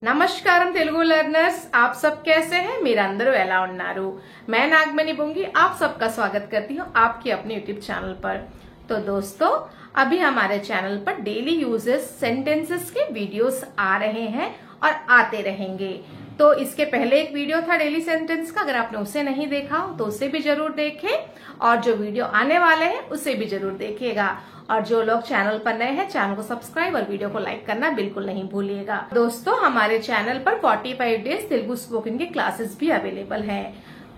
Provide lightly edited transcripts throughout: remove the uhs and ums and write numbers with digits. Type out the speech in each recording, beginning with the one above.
నమస్కారం తెలుగు लर्नर्स, आप सब कैसे हैं? మీరందరూ ఎలా ఉన్నారు? मैं नागमणि बुंगी आप सबका स्वागत करती हूँ आपकी अपने यूट्यूब चैनल पर। तो दोस्तों, अभी हमारे चैनल पर डेली यूजेस सेंटेंसेस के वीडियोस आ रहे हैं और आते रहेंगे। तो इसके पहले एक वीडियो था डेली सेंटेंस का, अगर आपने उसे नहीं देखा हो तो उसे भी जरूर देखें, और जो वीडियो आने वाले हैं उसे भी जरूर देखिएगा। और जो लोग चैनल पर नए हैं, चैनल को सब्सक्राइब और वीडियो को लाइक करना बिल्कुल नहीं भूलिएगा। दोस्तों, हमारे चैनल पर 45 डेज तेलुगु स्पोकन की क्लासेस भी अवेलेबल हैं,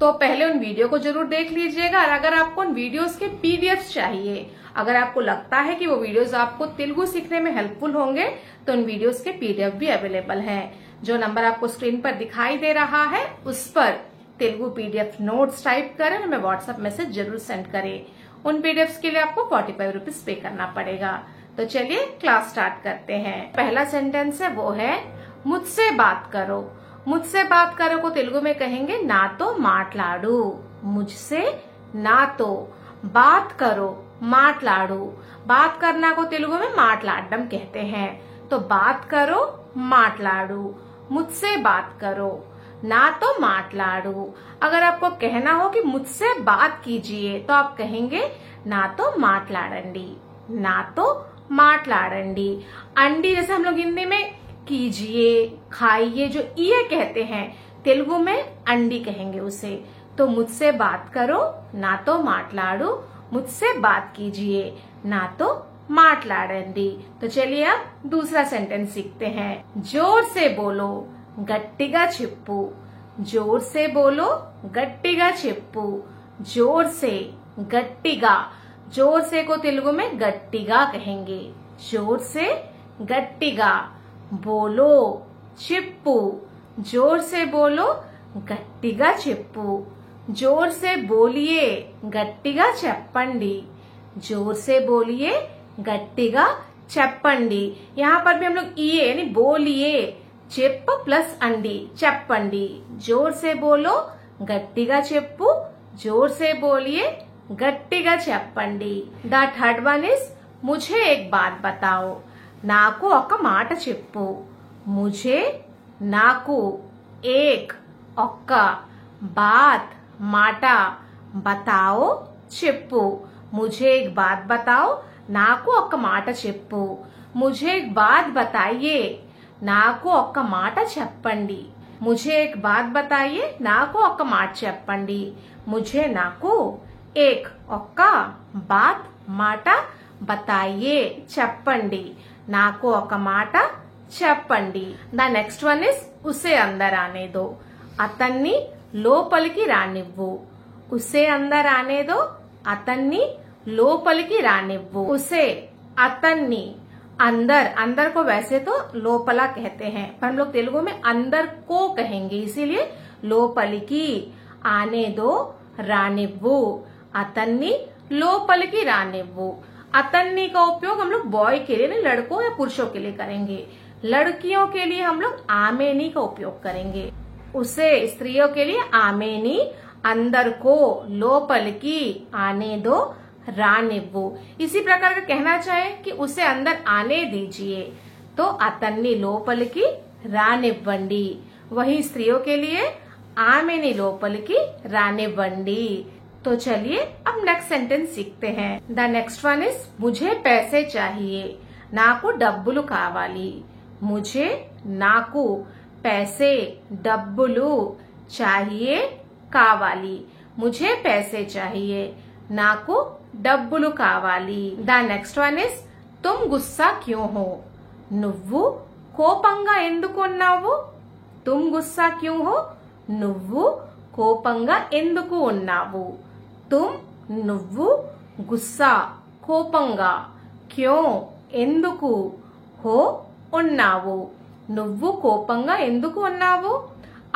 तो पहले उन वीडियो को जरूर देख लीजिएगा। और अगर आपको उन वीडियोस के पीडीएफ चाहिए, अगर आपको लगता है कि वो वीडियोस आपको तेलुगु सीखने में हेल्पफुल होंगे, तो उन वीडियोस के पीडीएफ भी अवेलेबल हैं। जो नंबर आपको स्क्रीन पर दिखाई दे रहा है उस पर तेलुगु पीडीएफ नोट्स टाइप करें, हमें व्हाट्सएप मैसेज जरूर सेंड करें। उन पीडीएफ के लिए आपको 45 रुपीज पे करना पड़ेगा। तो चलिए क्लास स्टार्ट करते हैं। पहला सेंटेंस है वो है मुझसे बात करो। मुझसे बात करो को तेलुगु में कहेंगे नातो माटलाडू। मुझसे नातो बात करो माटलाडू। बात करना को तेलुगु में माटलाडम कहते हैं। तो बात करो माटलाडू, मुझसे बात करो ना तो माटलाडू। अगर आपको कहना हो कि मुझसे बात कीजिए तो आप कहेंगे ना तो माटलाडंडी, ना तो माटलाडंडी। अंडी जैसे हम लोग हिंदी में कीजिए, खाइए, जो ये कहते हैं, तेलुगु में अंडी कहेंगे उसे। तो मुझसे बात करो ना तो माटलाडू, मुझसे बात कीजिए ना तो माटलाडंडी। तो चलिए अब दूसरा सेंटेंस सीखते हैं। जोर से बोलो गट्टिगा चिप्पू। जोर से बोलो गट्टिगा चिप्पू। जोर से गट्टिगा, जोर से को तेलुगु में गट्टिगा कहेंगे। जोर से गट्टिगा बोलो चिप्पू। जोर से बोलो गट्टिगा चिप्पू। जोर से बोलिए गट्टिगा चप्पंडी। जोर से बोलिए गट्टिगा चप्पंडी। यहाँ पर भी हम लोग ये यानी बोलिए, चिप प्लस अंडी, चप्पंडी। जोर से बोलो गट्टिगा चिप्पू, जोर से बोलिए गट्टिगा चप्पंडी। द थर्ड वन इज मुझे एक बात बताओ नाकू ఒక మాట చెప్పు। मुझे नाकू एक ఒక్క बात माटा बताओ చెప్పు। मुझे एक बात बताओ नाकू ఒక మాట చెప్పు। मुझे एक बात बताइए नाकू ఒక్క మాట చెప్పండి। मुझे एक बात बताइए नाकू ఒక్క మాట చెప్పండి। मुझे नाकू एक ఒక్క बात మాట बताइए చెప్పండి। नाकू ఒక్క మాట చెప్పండి। द नेक्स्ट वन इज उसे अंदर आने दो అతన్ని లోపలికి రానివ్వు। उसे अंदर आने दो అతన్ని లోపలికి రానివ్వు। उसे అతన్ని अंदर, अंदर को वैसे तो लोपला कहते हैं, पर हम लोग तेलुगु में अंदर को कहेंगे, इसीलिए लोपलिकी। आने दो रानिव्वु, अतन्नी लोपलिकी रानिव्वु। अतन्नी का उपयोग हम लोग बॉय के लिए, लड़कों या पुरुषों के लिए करेंगे। लड़कियों के लिए हम लोग आमेनी का उपयोग करेंगे। उसे स्त्रियों के लिए आमेनी, अंदर को लोपलिकी आने दो रानिव्वु। इसी प्रकार का कहना चाहे कि उसे अंदर आने दीजिए तो अतन्नी लोपलिकी रानिव्वंडी। वही स्त्रियों के लिए आमेनी लोपलिकी रानिव्वंडी। तो चलिए अब नेक्स्ट सेंटेंस सीखते हैं। द नेक्स्ट वन इज मुझे पैसे चाहिए नाकू डब्बुलु कावाली। मुझे नाकू पैसे डब्बुलु चाहिए कावाली। मुझे पैसे चाहिए नाकू డబ్బులు కావాలి। The next one is Tum గుస్సా queue హో। నువ్వు కోపంగా ఎందుకు ఉన్నావు। తుమ్ గుస్సా క్యూ హో, నువ్వు కోపంగా ఎందుకు ఉన్నావు। తుమ్ నువ్వు, గుస్సా కోపంగా, క్యూ ఎందుకు, హో ఉన్నావు, నువ్వు కోపంగా ఎందుకు ఉన్నావు।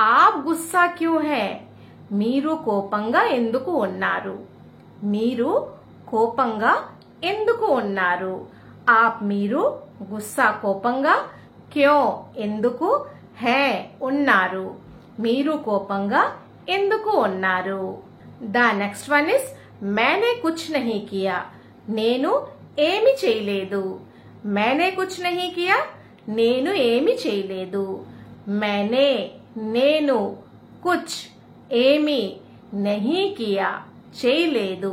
ఆప్ గుస్సా క్యూ హై, మీరు కోపంగా ఎందుకు ఉన్నారు। మీరు కోపంగా ఎందుకు ఉన్నారు। ఆప్ మీరు, గుస్సా కోపంగా, క్యో ఎందుకు, హే ఉన్నారు, మీరు కోపంగా ఎందుకు ఉన్నారు। ద నెక్స్ట్ వన్ ఇస్ मैंने कुछ नहीं किया నేను ఏమి చేయలేదు। मैंने कुछ नहीं किया నేను ఏమి చేయలేదు। मैंने నేను कुछ ఏమీ नहीं किया చేయలేదు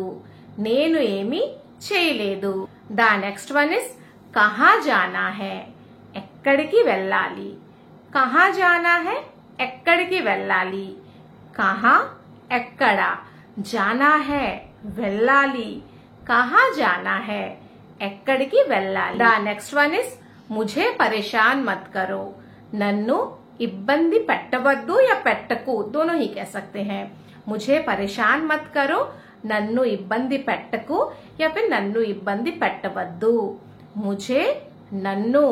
నేను ఏమీ చేయలేదు ద నెక్స్ట్ వన్ ఇస్ కహా జానా है ఎక్కడికి వెళ్ళాలి కహా జానా है ఎక్కడికి వెళ్ళాలి కహా ఎక్కడ జానా है వెళ్ళాలి కహా జానా है ఎక్కడికి వెళ్ళాలి ద నెక్స్ట్ వన్ ఇస్ ముझे परेशान मत करो నన్ను ఇబ్బంది పెట్టవద్దు या పెట్టకు दोनों ही कह सकते हैं मुझे परेशान मत करो నన్ను ఇబ్బంది పెట్టకు या फिर నన్ను ఇబ్బంది పెట్టవద్దు मुझे నన్ను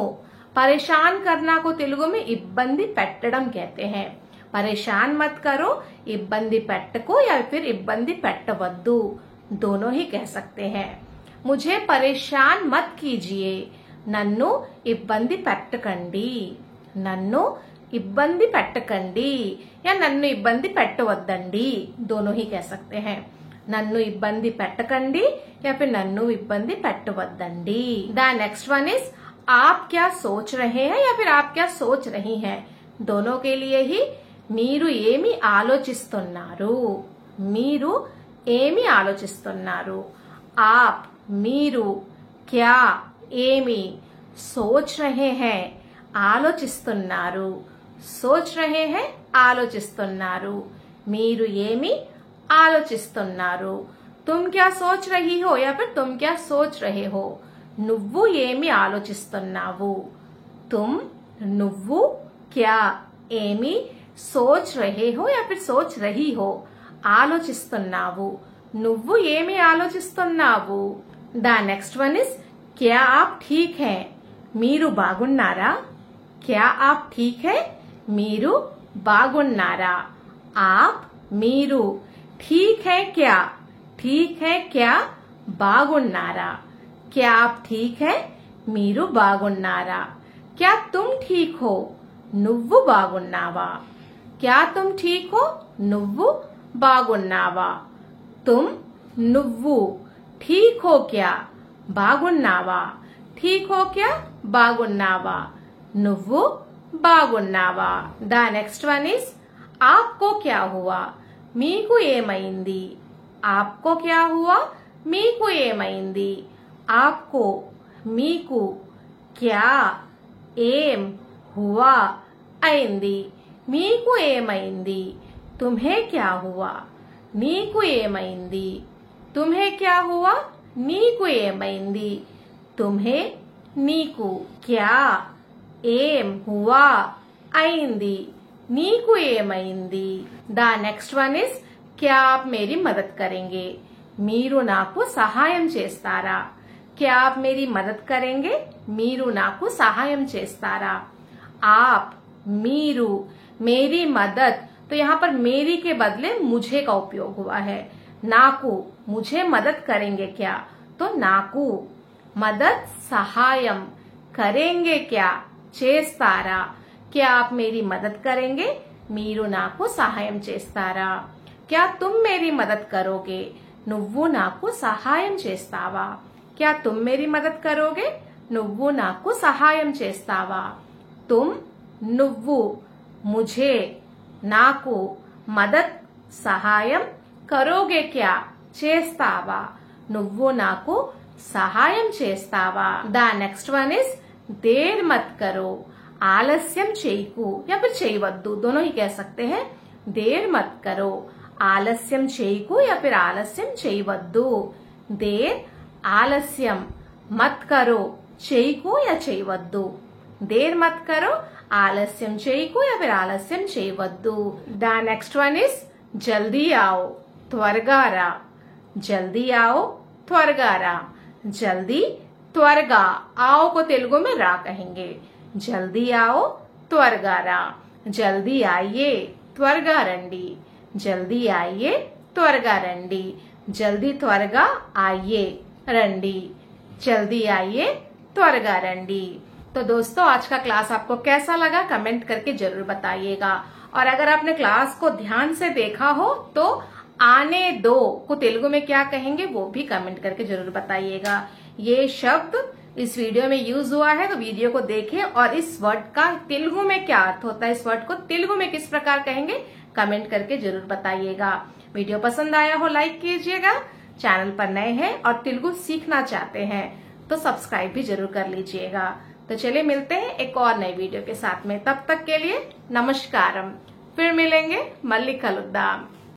परेशान करना को तेलुगु में ఇబ్బంది పెట్టడం कहते हैं परेशान मत करो ఇబ్బంది పెట్టకు या फिर ఇబ్బంది పెట్టవద్దు दोनों ही कह सकते हैं मुझे परेशान मत कीजिए నన్ను ఇబ్బంది పెట్టకండి నన్ను ఇబ్బంది పెట్టకండి या నన్ను ఇబ్బంది పెట్టవద్దండి दोनों ही कह सकते हैं నన్ను ఇబ్బంది పెట్టకండి या फिर నన్ను ఇబ్బంది పెట్టవద్దండి द नेक्स्ट वन इज आप क्या सोच रहे हैं या फिर आप क्या सोच रही हैं दोनों के लिए ही మీరు ఏమి ఆలోచిస్తున్నారు మీరు ఏమి ఆలోచిస్తున్నారు आप మీరు क्या ఏమి सोच रहे हैं ఆలోచిస్తున్నారు सोच रहे हैं ఆలోచిస్తున్నారు మీరు ఏమి ఆలోచిస్తున్నారు तुम क्या सोच रही हो या फिर तुम क्या सोच रहे हो నువ్వు ఏమి ఆలోచిస్తున్నావు तुम నువ్వు क्या ఏమి सोच रहे हो या फिर सोच रही हो ఆలోచిస్తున్నావు నువ్వు ఏమి ఆలోచిస్తున్నావు ద నెక్స్ట్ వన్ ఇస్ क्या आप ठीक है మీరు బాగున్నారా क्या आप ठीक है మీరు బాగున్నారా आप మీరు ठीक है क्या బాగున్నారా क्या आप ठीक है మీరు బాగున్నారా क्या तुम ठीक हो నువ్వు బాగున్నావా क्या तुम ठीक हो నువ్వు బాగున్నావా तुम నువ్వు ठीक हो क्या బాగున్నావా ठीक हो क्या బాగున్నావా నువ్వు బాగున్నావా ద నెక్స్ట్ వన్ ఇస్ आपको क्या हुआ మీకు ఏమైంది आपको क्या हुआ మీకు ఏమైంది आपको మీకు क्या ఏం हुआ అయింది మీకు ఏమైంది तुम्हें क्या हुआ నీకు ఏమైంది तुम्हें क्या हुआ నీకు ఏమైంది तुम्हें నీకు क्या ఏం हुआ అయింది నీకు ఏమైంది ద నెక్స్ట్ వన్ ఇస్ क्या आप मेरी मदद करेंगे మీరు నాకు సహాయం చేస్తారా क्या आप मेरी मदद करेंगे మీరు నాకు సహాయం చేస్తారా आप మీరు मेरी मदद तो यहाँ पर मेरी के बदले मुझे का उपयोग हुआ है नाकू मुझे मदद करेंगे क्या तो नाकू मदद सहायम करेंगे क्या చేస్తారా क्या आप मेरी मदद करेंगे మీరు నాకు సహాయం చేస్తారా क्या तुम मेरी मदद करोगे నువ్వు నాకు సహాయం చేస్తావా क्या तुम मेरी मदद करोगे నువ్వు నాకు సహాయం చేస్తావా तुम నువ్వు मुझे నాకు మదద్ సహాయం కరోగే క్యా చేస్తావా నువ్వు నాకు సహాయం చేస్తావా the next one is there మత్ కరో ఆలస్యం చేయకు या फिर చేయవద్దు दोनों ही कह सकते हैं देर मत करो ఆలస్యం చేయకు या फिर ఆలస్యం చేయవద్దు దేర్ ఆలస్యం మత్ కరో చేయకు या చేయవద్దు देर मत करो ఆలస్యం చేయకు या फिर ఆలస్యం చేయవద్దు ద నెక్స్ట్ వన్ ఇస్ జల్దీ आओ త్వరగా రా जल्दी आओ త్వరగా రా जल्दी त्वरगा आओ को तेलुगु में रा कहेंगे जल्दी आओ त्वरगा रा जल्दी आइए त्वरगा रंडी जल्दी आइए त्वरगा रंडी जल्दी त्वरगा आइए रंडी जल्दी आइए त्वरगा रंडी तो दोस्तों आज का क्लास आपको कैसा लगा कमेंट करके जरूर बताइएगा और अगर आपने क्लास को ध्यान से देखा हो तो आने दो को तेलुगु में क्या कहेंगे वो भी कमेंट करके जरूर बताइएगा ये शब्द इस वीडियो में यूज हुआ है, तो वीडियो को देखें और इस वर्ड का तेलुगु में क्या अर्थ होता है, इस वर्ड को तेलुगु में किस प्रकार कहेंगे, कमेंट करके जरूर बताइएगा। वीडियो पसंद आया हो लाइक कीजिएगा, चैनल पर नए हैं और तेलुगु सीखना चाहते हैं तो सब्सक्राइब भी जरूर कर लीजिएगा। तो चलिए मिलते हैं एक और नई वीडियो के साथ में, तब तक के लिए नमस्कारम। फिर मिलेंगे, मल्ली कलुद्दाम।